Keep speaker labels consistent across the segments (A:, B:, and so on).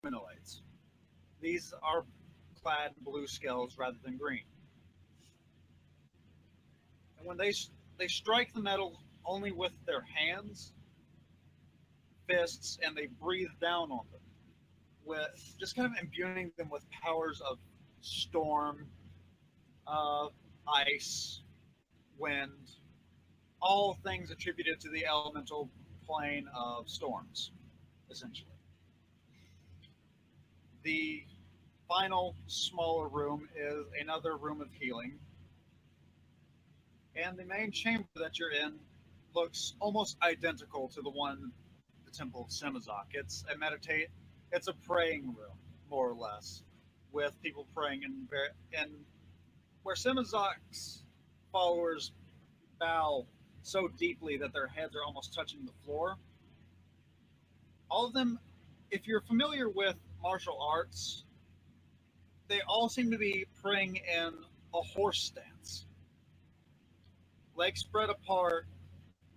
A: humanoids. These are clad in blue scales rather than green. And when they strike the metal only with their hands, fists, and they breathe down on them, with just kind of imbuing them with powers of storm, ice, wind, all things attributed to the elemental plane of storms, essentially. The final smaller room is another room of healing, and the main chamber that you're in looks almost identical to the one, the Temple of Simazok. It's a praying room, more or less, with people praying in where Simazok's followers bow so deeply that their heads are almost touching the floor. All of them, if you're familiar with martial arts, they all seem to be praying in a horse stance. Legs spread apart,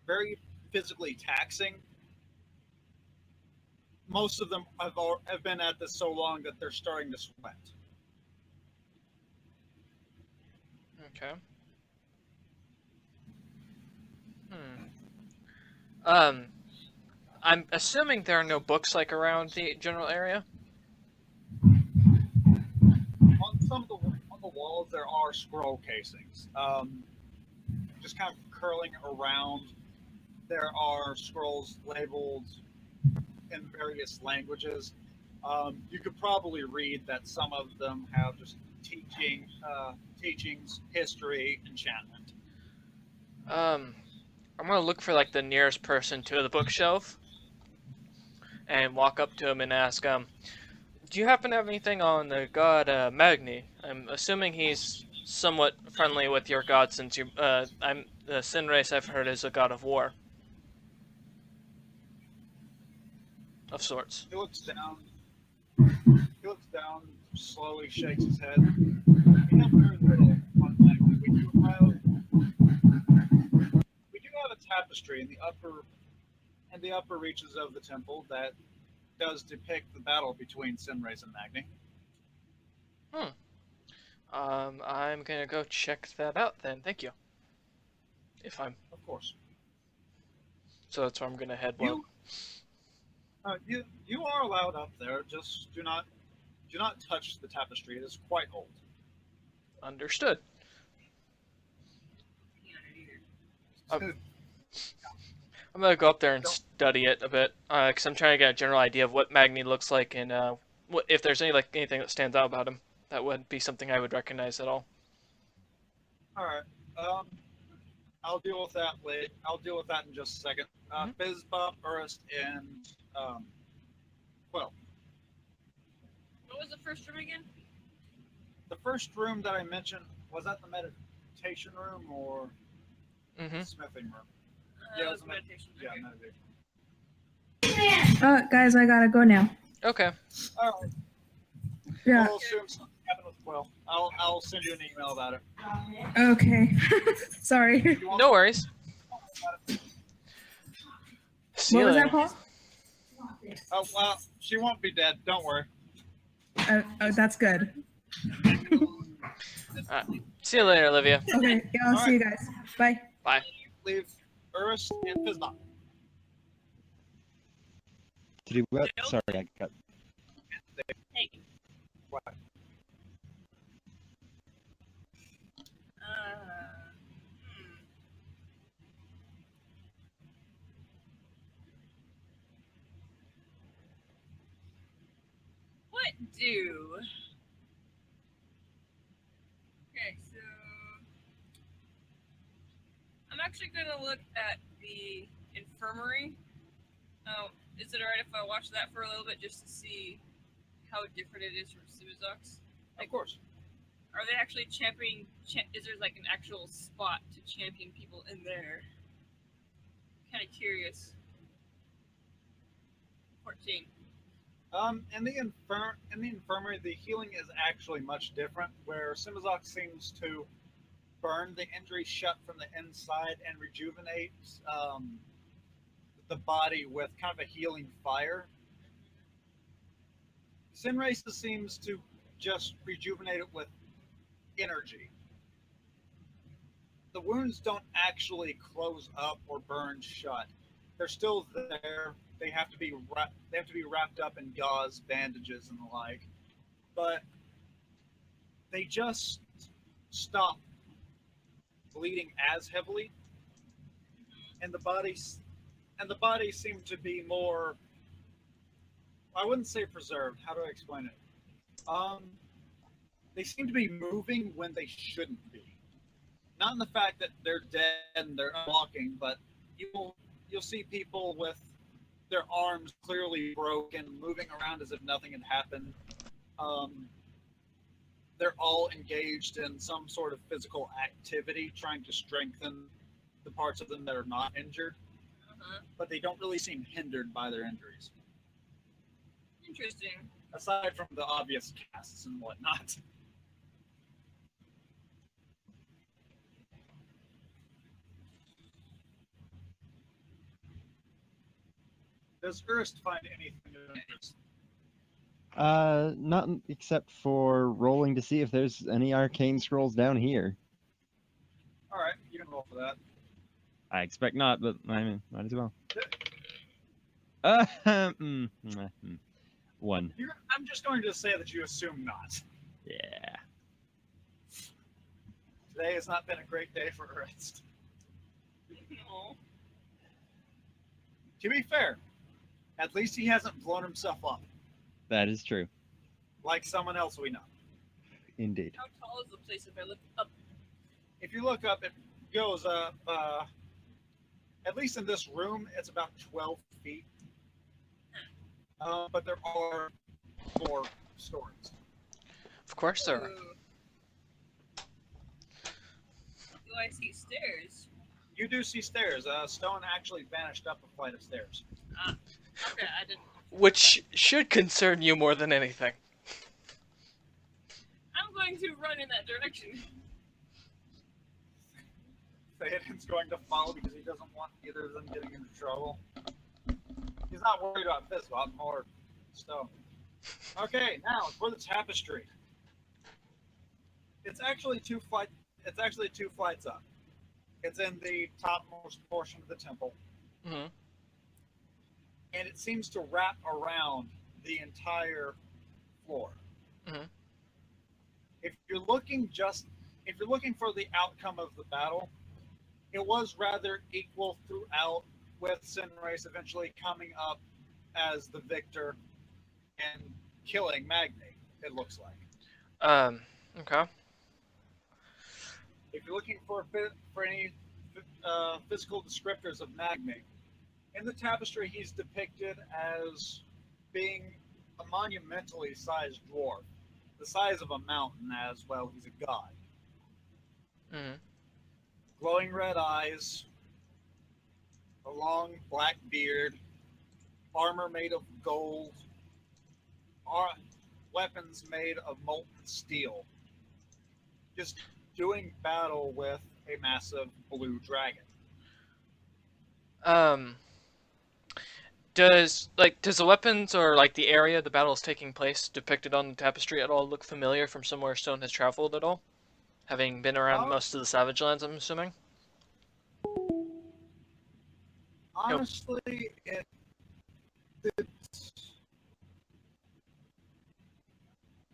A: very physically taxing. Most of them have been at this so long that they're starting to sweat.
B: Okay. I'm assuming there are no books like around the general area.
A: On the walls there are scroll casings, just kind of curling around. There are scrolls labeled in various languages. You could probably read that some of them have just teachings, history, enchantment.
B: I'm gonna look for like the nearest person to the bookshelf and walk up to him and ask, do you happen to have anything on the god Magni? I'm assuming he's somewhat friendly with your god since I'm the Sin race I've heard is a god of war. Of sorts.
A: He looks down. He looks down, slowly shakes his head. We have very little on Magni. We do have a tapestry in the upper reaches of the temple that does depict the battle between Sinrace and Magni.
B: I'm gonna go check that out then. Thank you. If I'm.
A: Of course.
B: So that's where I'm gonna head.
A: You are allowed up there. Just do not touch the tapestry. It is quite old.
B: Understood. I'm gonna go up there and study it a bit, because I'm trying to get a general idea of what Magni looks like and what if there's anything that stands out about him. That would be something I would recognize at all.
A: All right. I'll deal with that later. I'll deal with that in just a second. Bizbop, Urist, and Quill.
C: What was the first room again?
A: The first room that I mentioned, was that the meditation room or the smithing room?
C: Yeah, it was meditation.
A: Yeah,
C: okay.
A: meditation.
D: Guys, I gotta go now.
B: Okay.
A: All right.
D: Yeah.
A: We'll assume something happened with Quill. I'll send you an email about it.
D: Okay. Sorry.
B: No worries.
D: What was that, Paul?
A: Oh, well, she won't be dead. Don't worry.
D: Oh, that's good.
B: See you later, Olivia.
D: Okay. Yeah, I'll see you guys. Bye.
B: Bye.
A: Leave Urist and Bizbop.
E: To do what? Sorry, I got.
C: Hey.
A: What?
C: What do? Okay, so I'm actually gonna look at the infirmary. Is it alright if I watch that for a little bit just to see how different it is from Simazok's?
A: Of course.
C: Are they actually championing? Is there like an actual spot to champion people in there? Kind of curious. 14.
A: In the infirmary, the healing is actually much different. Where Simazok seems to burn the injury shut from the inside and rejuvenate the body with kind of a healing fire. Sinrace seems to just rejuvenate it with energy. The wounds don't actually close up or burn shut. They're still there. They have to be wrapped up in gauze, bandages, and the like. But they just stop bleeding as heavily, and the bodies seem to be more. I wouldn't say preserved. How do I explain it? They seem to be moving when they shouldn't be. Not in the fact that they're dead and they're not walking, but you'll see people with their arms clearly broken, moving around as if nothing had happened. They're all engaged in some sort of physical activity, trying to strengthen the parts of them that are not injured, but they don't really seem hindered by their injuries.
C: Interesting.
A: Aside from the obvious casts and whatnot. Does Ernst find anything of interest?
E: Not except for rolling to see if there's any arcane scrolls down here.
A: All right, you can roll for that.
E: I expect not, but I mean, might as well. One.
A: I'm just going to say that you assume not.
E: Yeah.
A: Today has not been a great day for Ernst.
C: No.
A: To be fair, at least he hasn't blown himself up
E: That is true.
A: like someone else we know.
E: Indeed.
C: How tall is the place if I look up?
A: If you look up, it goes up. At least in this room, it's about 12 feet. But there are 4 stories.
B: Of course there are.
C: Ooh. Do I see stairs?
A: You do see stairs. Stone actually vanished up a flight of stairs.
C: Okay, I didn't.
B: Which should concern you more than anything.
C: I'm going to run in that direction.
A: Theoden's going to follow because he doesn't want either of them getting into trouble. He's not worried about this, but more Stone. Okay, now for the tapestry. It's actually 2 flights. It's actually 2 flights up. It's in the topmost portion of the temple,
B: Mm-hmm.
A: and it seems to wrap around the entire floor.
B: Mhm.
A: If you're looking for the outcome of the battle, it was rather equal throughout, with Sinrace eventually coming up as the victor and killing Magni, it looks like.
B: Okay.
A: If you're looking for any physical descriptors of Magni, in the tapestry he's depicted as being a monumentally sized dwarf, the size of a mountain as well. He's a god.
B: Mm-hmm.
A: Glowing red eyes, a long black beard, armor made of gold, weapons made of molten steel. Just doing battle with a massive blue dragon.
B: Does the weapons or like the area the battle is taking place depicted on the tapestry at all look familiar from somewhere Stone has traveled at all? Having been around most of the Savage Lands, I'm assuming?
A: Honestly, the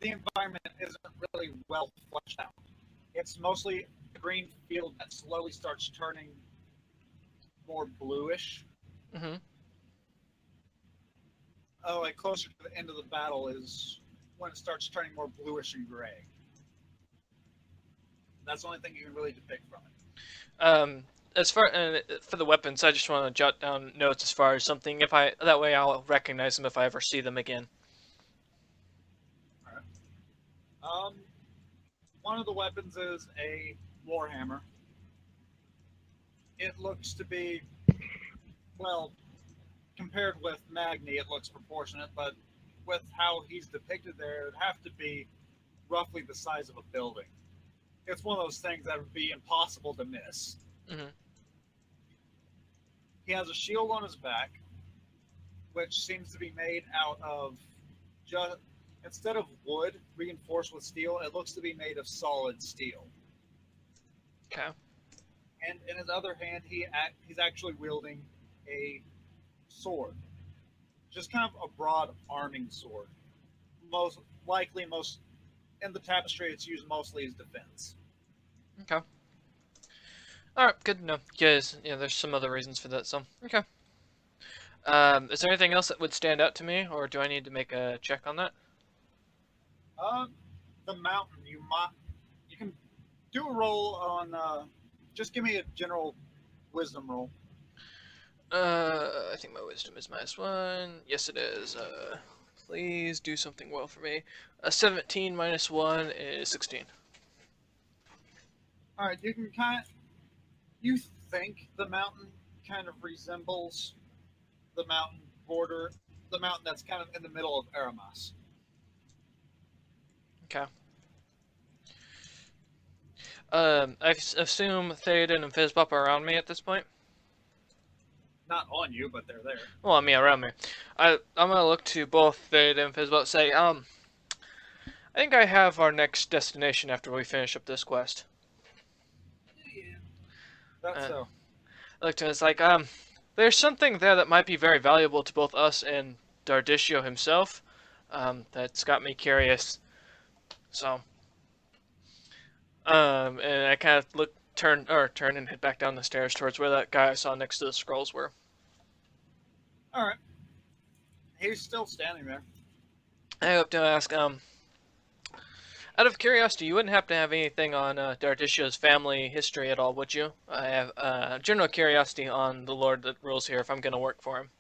A: environment isn't really well fleshed out. It's mostly a green field that slowly starts turning more bluish.
B: Mm-hmm.
A: Oh, like closer to the end of the battle is when it starts turning more bluish and gray. That's the only thing you can really depict from it.
B: As far for the weapons, I just want to jot down notes as far as something. That way I'll recognize them if I ever see them again.
A: All right. One of the weapons is a warhammer. It looks to be, well, compared with Magni, it looks proportionate, but with how he's depicted there, it'd have to be roughly the size of a building. It's one of those things that would be impossible to miss.
B: Mm-hmm.
A: He has a shield on his back, which seems to be made out of instead of wood reinforced with steel, it looks to be made of solid steel.
B: Okay.
A: And in his other hand, he's actually wielding a sword, just kind of a broad arming sword. Most likely, most in the tapestry, it's used mostly as defense.
B: Okay. Alright, good to know. Because, yeah, there's some other reasons for that, so, okay. Is there anything else that would stand out to me, or do I need to make a check on that?
A: The mountain, you can do a roll on. Just give me a general wisdom roll.
B: I think my wisdom is -1. Yes, it is. Please do something well for me. 17 minus 1 is 16.
A: All right, you think the mountain kind of resembles the mountain the mountain that's kind of in the middle of Aramas.
B: Okay. I assume Theoden and Fizzbop are around me at this point?
A: Not on you, but they're there.
B: Well, I mean, around me. I'm gonna look to both Theoden and Fizzbop and say, I think I have our next destination after we finish up this quest.
C: Yeah.
A: That's so.
B: I look to it's like, there's something there that might be very valuable to both us and Dardishio himself, that's got me curious. So, and I kind of turn and head back down the stairs towards where that guy I saw next to the scrolls were.
A: All right. He's still standing there.
B: I hope to ask, out of curiosity, you wouldn't happen to have anything on Dardishio's family history at all, would you? I have general curiosity on the lord that rules here if I'm going to work for him.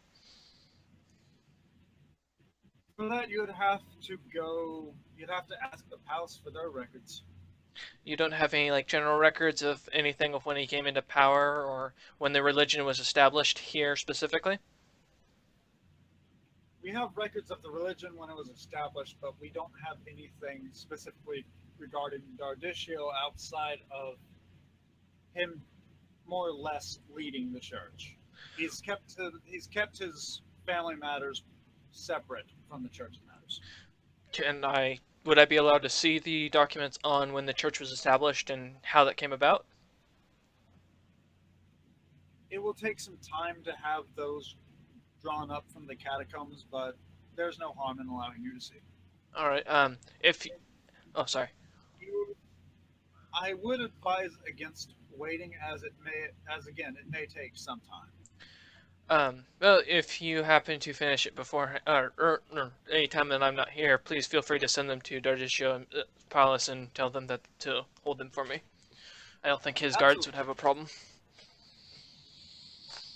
A: For that, you'd have to ask the palace for their records.
B: You don't have any like general records of anything of when he came into power or when the religion was established here specifically?
A: We have records of the religion when it was established, but we don't have anything specifically regarding Dardishio outside of him more or less leading the church. He's kept his family matters separate from the church matters.
B: Would I be allowed to see the documents on when the church was established and how that came about?
A: It will take some time to have those drawn up from the catacombs, but there's no harm in allowing you to see.
B: All right. Oh, sorry.
A: I would advise against waiting, as it may take some time.
B: Well, if you happen to finish it before, or any time that I'm not here, please feel free to send them to Dardishio Palace and tell them to hold them for me. I don't think his guards would have a problem.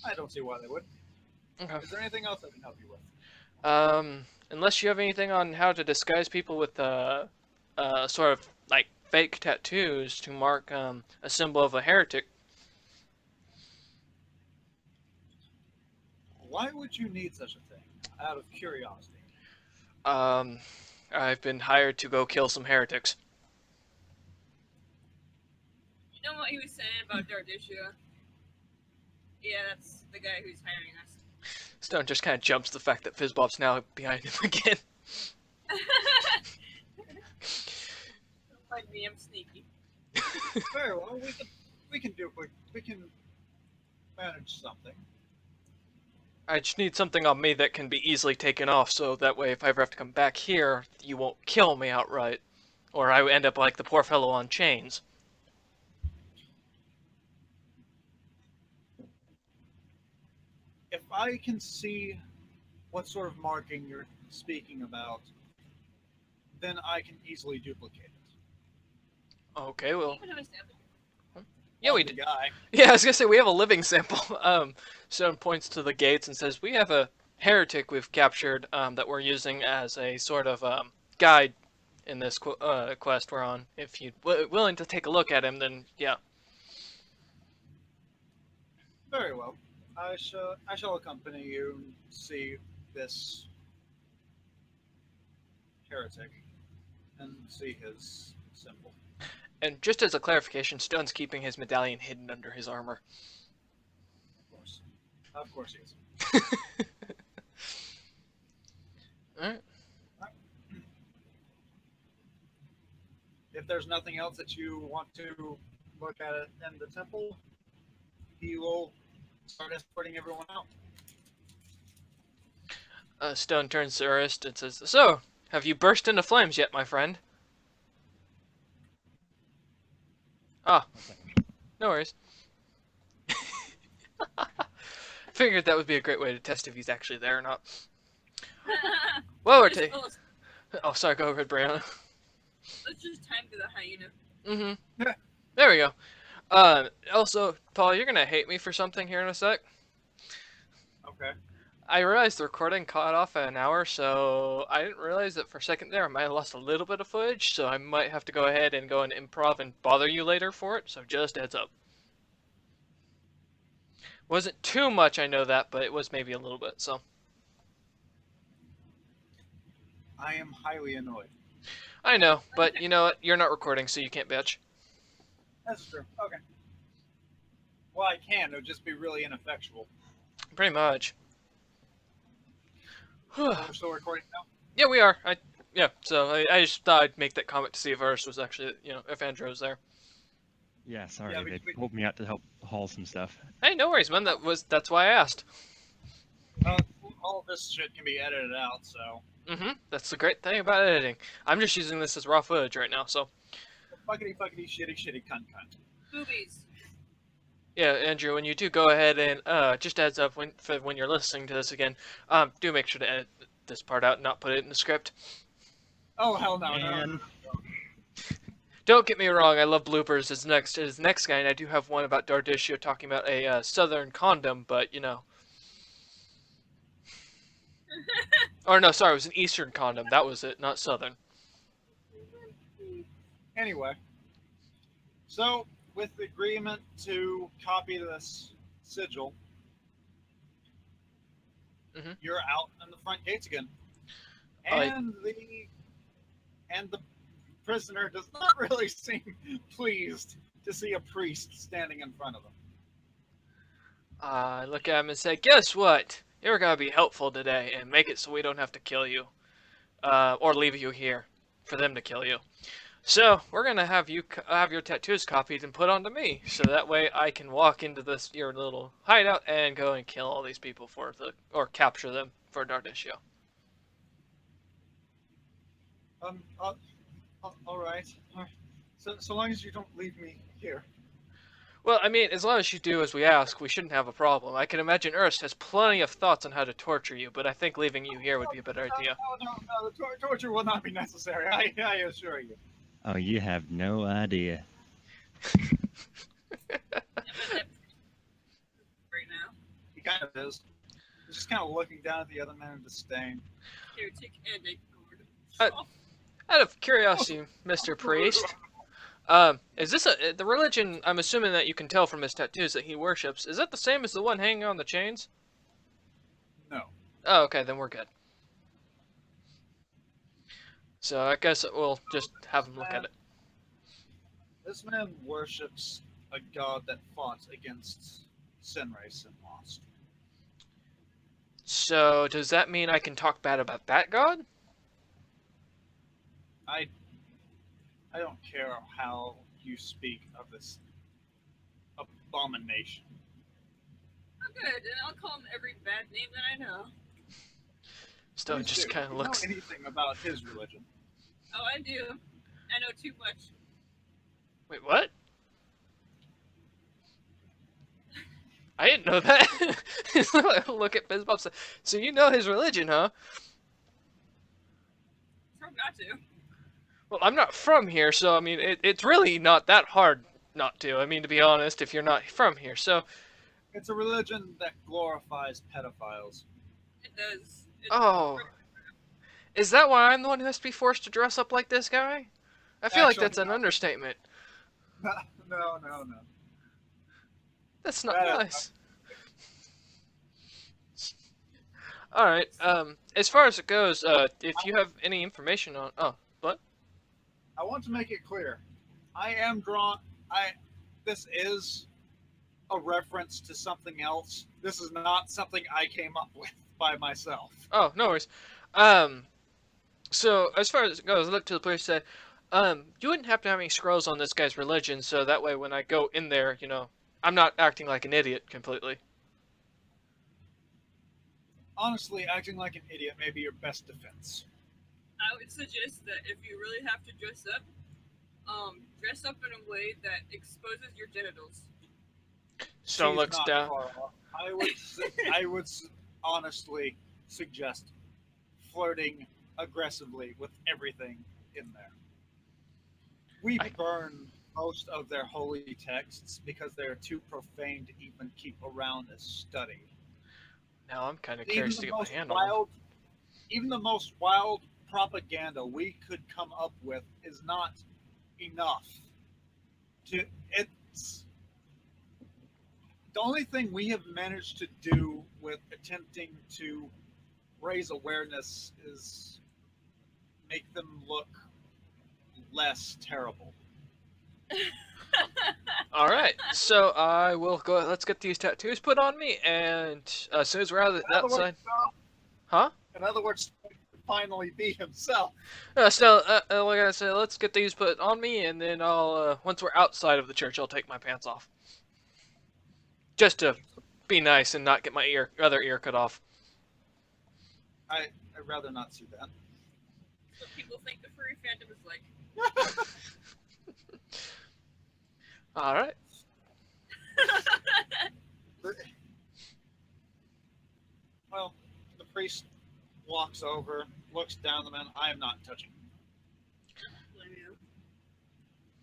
A: I don't see why they would.
B: Okay.
A: Is there anything else I can help you with?
B: Unless you have anything on how to disguise people with sort of like fake tattoos to mark a symbol of a heretic.
A: Why would you need such a thing? Out of curiosity.
B: I've been hired to go kill some heretics.
C: You know what he was saying about Dardishio? Yeah, that's the guy who's hiring us.
B: Stone just kind of jumps the fact that Fizzbob's now behind him again.
C: Don't mind me, I'm sneaky.
A: Very well, we can manage something.
B: I just need something on me that can be easily taken off, so that way if I ever have to come back here, you won't kill me outright. Or I end up like the poor fellow on chains.
A: If I can see what sort of marking you're speaking about, then I can easily duplicate it.
B: Okay, well,
C: Even have a sample.
B: yeah, we
A: The
B: do.
A: guy.
B: Yeah, I was gonna say we have a living sample. Stone points to the gates and says, "We have a heretic we've captured that we're using as a sort of guide in this quest we're on. If you're willing to take a look at him, then yeah."
A: Very well. I shall accompany you and see this heretic and see his symbol.
B: And just as a clarification, Stone's keeping his medallion hidden under his armor.
A: Of course he is.
B: Alright.
A: if there's nothing else that you want to look at it in the temple, he will start escorting everyone out.
B: Stone turns to Urist and says, "So, have you burst into flames yet, my friend?" Ah, no worries. Figured that would be a great way to test if he's actually there or not. Well, we're taking. Oh, sorry, go ahead, Brianna.
C: Let's just time to the hyena.
B: Mm-hmm. There we go. Also, Paul, you're gonna hate me for something here in a sec.
A: Okay.
B: I realized the recording caught off at an hour, so I didn't realize that for a second there I might have lost a little bit of footage, so I might have to go ahead and go and improv and bother you later for it, so just heads up. Wasn't too much, I know that, but it was maybe a little bit, so.
A: I am highly annoyed.
B: I know, but you know what? You're not recording, so you can't bitch.
A: That's true. Okay. Well, I can. It would just be really ineffectual.
B: Pretty much.
A: We're still recording now?
B: Yeah, we are. So I just thought I'd make that comment to see if Urs was actually, if Andrew was there.
E: Yeah, sorry,
A: Yeah,
E: they pulled me out to help haul some stuff.
B: Hey, no worries, man. That's why I asked.
A: All this shit can be edited out, so.
B: That's the great thing about editing. I'm just using this as raw footage right now, so.
A: Fuckity, shitty, cunt.
C: Boobies.
B: Yeah, Andrew, when you do go ahead and just heads up when you're listening to this again, do make sure to edit this part out and not put it in the script.
A: Oh, hell no, no.
B: Don't get me wrong, I love bloopers as next guy, and I do have one about Dardishio talking about a southern condom, but Or no, sorry, it was an eastern condom. That was it, not southern.
A: Anyway. So, with the agreement to copy this sigil, you're out in the front gates again. And the prisoner does not really seem pleased to see a priest standing in front of him.
B: I look at him and say, "Guess what? You're gonna be helpful today and make it so we don't have to kill you, or leave you here for them to kill you. So we're gonna have you have your tattoos copied and put onto me, so that way I can walk into your little hideout and go and kill all these people or capture them for Dardishio."
A: All right. So long as you don't leave me here.
B: Well, I mean, as long as you do as we ask, we shouldn't have a problem. I can imagine Ernst has plenty of thoughts on how to torture you, but I think leaving you here would be a better idea.
A: No, the torture will not be necessary, I assure you.
E: Oh, you have no idea.
C: Right now.
A: He kind of is. He's just kind of looking down at the other man in disdain.
C: Here, take and ignore.
B: Out of curiosity, Mr. Priest, is this the religion? I'm assuming that you can tell from his tattoos that he worships. Is that the same as the one hanging on the chains?
A: No.
B: Oh, okay, then we're good. So I guess we'll just have him look at it.
A: This man worships a god that fought against Sinrace and lost.
B: So does that mean I can talk bad about that god?
A: I don't care how you speak of this abomination.
C: Oh, good, and I'll call him every bad name that I know.
B: Stone just kind of looks.
A: You know anything about his religion?
C: Oh, I do. I know too much.
B: Wait, what? I didn't know that. Look at Biz Bob. So you know his religion, huh?
C: Try not to.
B: Well, I'm not from here, so I mean, it's really not that hard not to. I mean, to be honest, if you're not from here, so.
A: It's a religion that glorifies pedophiles.
C: It does.
B: Oh. Is that why I'm the one who has to be forced to dress up like this guy? I feel like that's an understatement.
A: No.
B: That's not nice. Alright, as far as it goes, if you have any information on... Oh, what?
A: I want to make it clear. This is a reference to something else. This is not something I came up with by myself.
B: Oh, no worries. So, as far as it goes, I look to the police and say, You wouldn't happen to have any scrolls on this guy's religion, so that way when I go in there, you know, I'm not acting like an idiot completely.
A: Honestly, acting like an idiot may be your best defense.
C: I would suggest that if you really have to dress up in a way that exposes your genitals.
B: Stone
A: She's
B: looks
A: not
B: down.
A: far off. I would honestly suggest flirting aggressively with everything in there. We
B: I-
A: burn most of their holy texts because they are too profane to even keep around as study.
B: Now I'm kind of curious to get my hand on.
A: wild, even the most wild propaganda we could come up with is not enough. It's the only thing we have managed to do with attempting to raise awareness is make them look less terrible.
B: All right, so I will go. Let's get these tattoos put on me, and as soon as we're out of the outside, huh?
A: In other words, finally be himself.
B: So like I said, let's get these put on me, and then I'll once we're outside of the church, I'll take my pants off, just to be nice and not get my other ear cut off.
A: I'd rather not see that.
C: So people think the furry fandom is like.
B: All right.
A: Well, the priest walks over, looks down the man. I am not touching.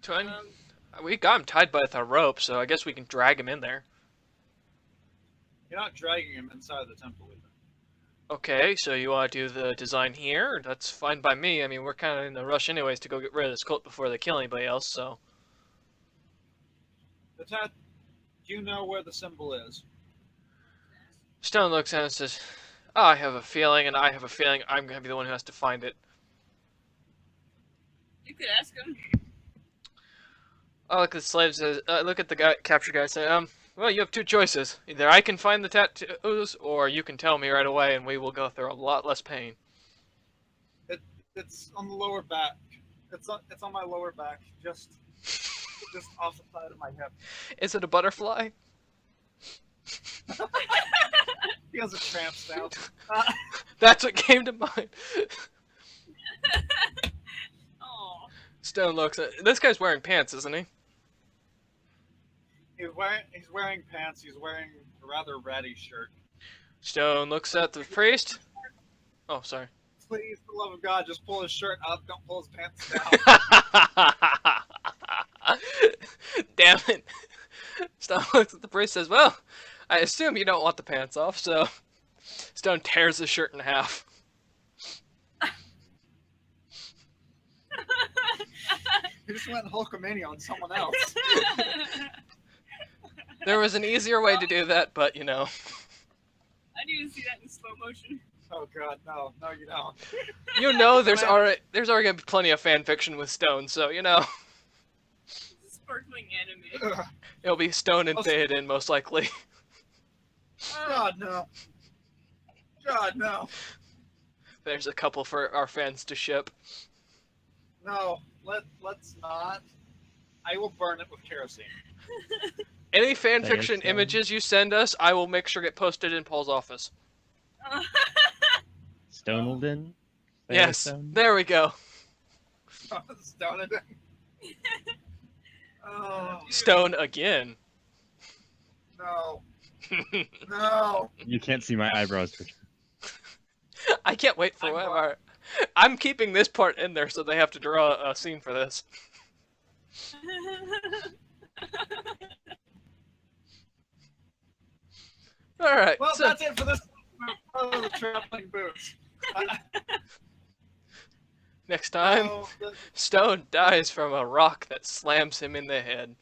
B: Twin, we got him tied by the rope, so I guess we can drag him in there.
A: You're not dragging him inside the temple either.
B: Okay, so you want to do the design here? That's fine by me. I mean, we're kind of in a rush anyways to go get rid of this cult before they kill anybody else, so.
A: Do you know where the symbol is?
B: Stone looks at it and says, oh, I have a feeling, and I have a feeling I'm going to be the one who has to find it.
C: You could ask him.
B: I look at the slave, says, look at the guy, capture guy, say, well, you have two choices. Either I can find the tattoos, or you can tell me right away, and we will go through a lot less pain.
A: It's on the lower back. It's on my lower back, just off the side of my hip.
B: Is it a butterfly?
A: He has a tramp stamp.
B: That's what came to mind.
C: Oh.
B: Stone looks at this guy's wearing pants, isn't he?
A: He's wearing pants. He's wearing a rather ratty shirt.
B: Stone looks at the priest. Oh, sorry.
A: Please, for the love of God, just pull his shirt up. Don't pull his pants down.
B: Damn it. Stone looks at the priest, says, well, I assume you don't want the pants off, so Stone tears the shirt in half.
A: He just went Hulkamania on someone else.
B: There was an easier way to do that, but you know.
C: I need to see that in slow motion.
A: Oh God, no, you don't.
B: You know, there's already gonna be plenty of fan fiction with Stone, so you know.
C: It's a sparkling anime.
A: Ugh.
B: It'll be Stone and Theoden, most likely.
A: God no. God no.
B: There's a couple for our fans to ship.
A: No, let's not. I will burn it with kerosene.
B: Any fan
E: That is
B: fiction
E: Stone.
B: images you send us, I will make sure get posted in Paul's office.
E: Stonelden?
B: Yes,
E: Stone?
B: there we go.
A: Stone it. Oh
B: Stone again.
A: no, no.
E: You can't see my eyebrows twitching.
B: I can't wait for
A: I'm
B: whatever. I'm keeping this part in there so they have to draw a scene for this. Alright,
A: Well,
B: so
A: that's it for this. Oh, the traveling boots.
B: next time,
A: No,
B: Stone dies from a rock that slams him in the head.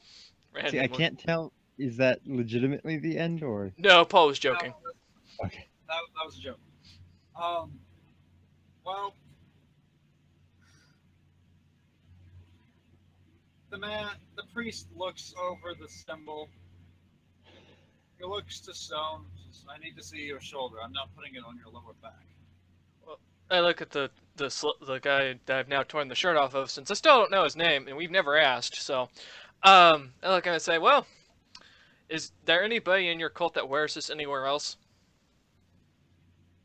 E: See, I
B: Randomly.
E: can't tell. Is that legitimately the end, or
B: No, Paul was joking.
E: okay?
A: that was a joke. Well, the priest looks over the symbol. He looks to Stone. Says, I need to see your shoulder. I'm not putting it on your lower back.
B: I look at the guy that I've now torn the shirt off of, since I still don't know his name and we've never asked. So, I look at him and say, "Well, is there anybody in your cult that wears this anywhere else?"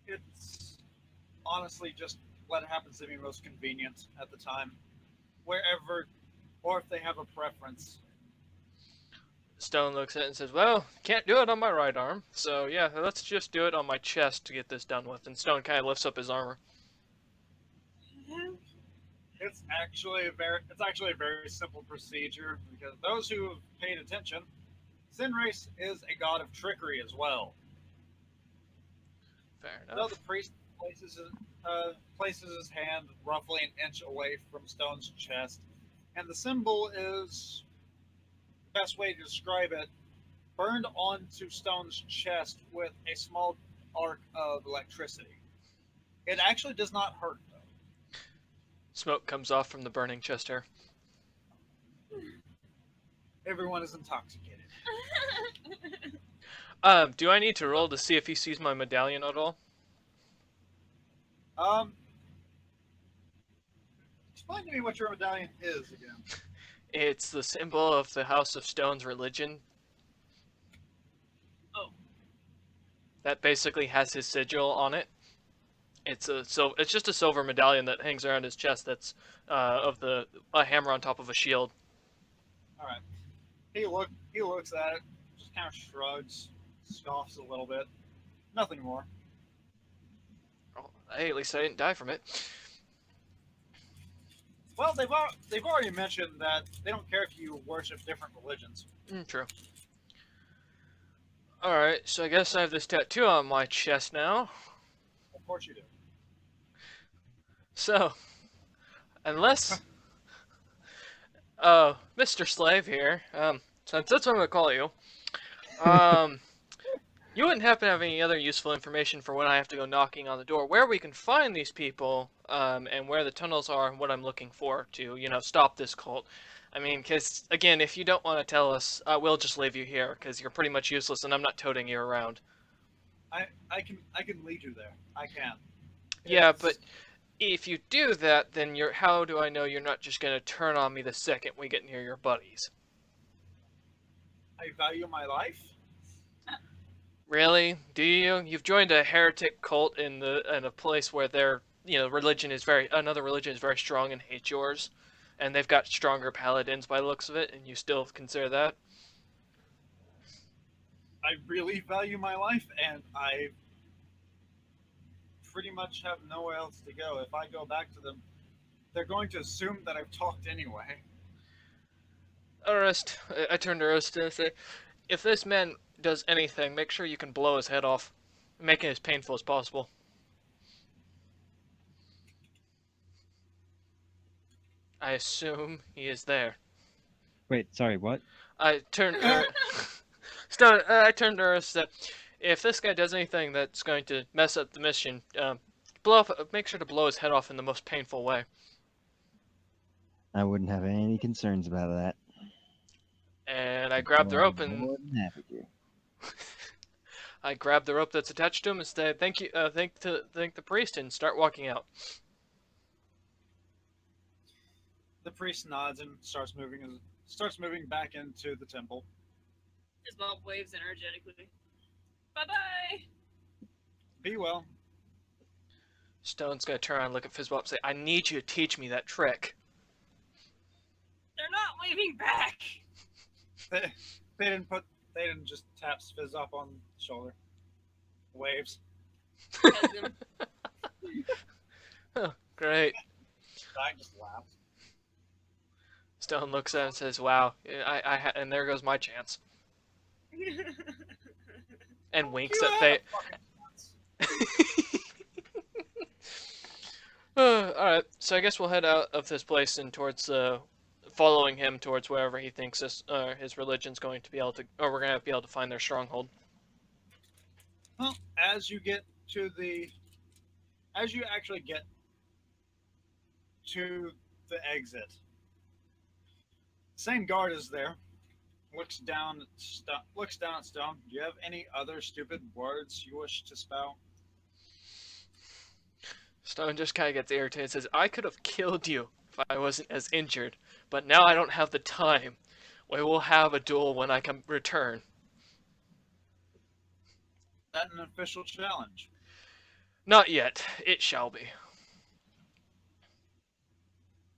A: It's honestly just what happens to be most convenient at the time. Wherever, or if they have a preference.
B: Stone looks at it and says, "Well, can't do it on my right arm, so yeah, let's just do it on my chest to get this done with." And Stone kind of lifts up his armor.
A: It's actually a very simple procedure because those who have paid attention, Sinrace is a god of trickery as well.
B: Fair
A: So
B: enough.
A: the priest places his hand roughly an inch away from Stone's chest, and the symbol is the best way to describe it, burned onto Stone's chest with a small arc of electricity. It actually does not hurt though.
B: Smoke comes off from the burning chest hair.
A: Everyone is intoxicated.
B: Do I need to roll to see if he sees my medallion at all?
A: Explain to me what your medallion is again.
B: It's the symbol of the House of Stone's religion.
C: Oh.
B: That basically has his sigil on it. It's just a silver medallion that hangs around his chest. That's of a hammer on top of a shield.
A: All right. He looks at it, just kind of shrugs, scoffs a little bit. Nothing more.
B: Oh, hey, at least I didn't die from it.
A: Well, they've already mentioned that they don't care if you worship different religions.
B: True. Alright, so I guess I have this tattoo on my chest now.
A: Of course you do.
B: So, unless... Mr. Slave here, since that's what I'm gonna call you, you wouldn't happen to have any other useful information for when I have to go knocking on the door, where we can find these people, and where the tunnels are, and what I'm looking for to, stop this cult. I mean, because, again, if you don't want to tell us, we'll just leave you here, because you're pretty much useless, and I'm not toting you around.
A: I can lead you there. I can.
B: Yeah,
A: It's-
B: but if you do that, then how do I know you're not just going to turn on me the second we get near your buddies?
A: I value my life.
B: Really? Do you? You've joined a heretic cult in a place where their another religion is very strong and hates yours, and they've got stronger paladins by the looks of it, and you still consider that?
A: I really value my life, and I pretty much have nowhere else to go. If I go back to them, they're going to assume that I've talked anyway.
B: Arrest. I turn to Arrest and say, if this man does anything, make sure you can blow his head off. Make it as painful as possible. I assume he is there.
E: Wait, sorry, what?
B: I turn Stone, I turned to Arrest and said, if this guy does anything that's going to mess up the mission, make sure to blow his head off in the most painful way.
E: I wouldn't have any concerns about that.
B: And I grab the rope and
E: More than happy to.
B: I grab the rope that's attached to him and say, "Thank you, thank the priest," and start walking out.
A: The priest nods and starts moving back into the temple.
C: Isabel waves energetically. Bye-bye!
A: Be well.
B: Stone's gonna turn around and look at Fizzbop and say, "I need you to teach me that trick."
C: They're not waving back!
A: They didn't just tap Fizz up on the shoulder. Waves.
C: Cousin.
B: Oh, great.
A: I just laughed.
B: Stone looks at him and says, "Wow, and there goes my chance." And winks at Faye. Alright, so I guess we'll head out of this place and towards, following him towards wherever he thinks his religion's going to be able to, or we're going to be able to find their stronghold.
A: Well, as you actually get to the exit, same guard is there. Looks down at Stone. Do you have any other stupid words you wish to spout?
B: Stone just kind of gets irritated and says, I could have killed you if I wasn't as injured, but now I don't have the time. We will have a duel when I can return.
A: Is that an official challenge?
B: Not yet. It shall be.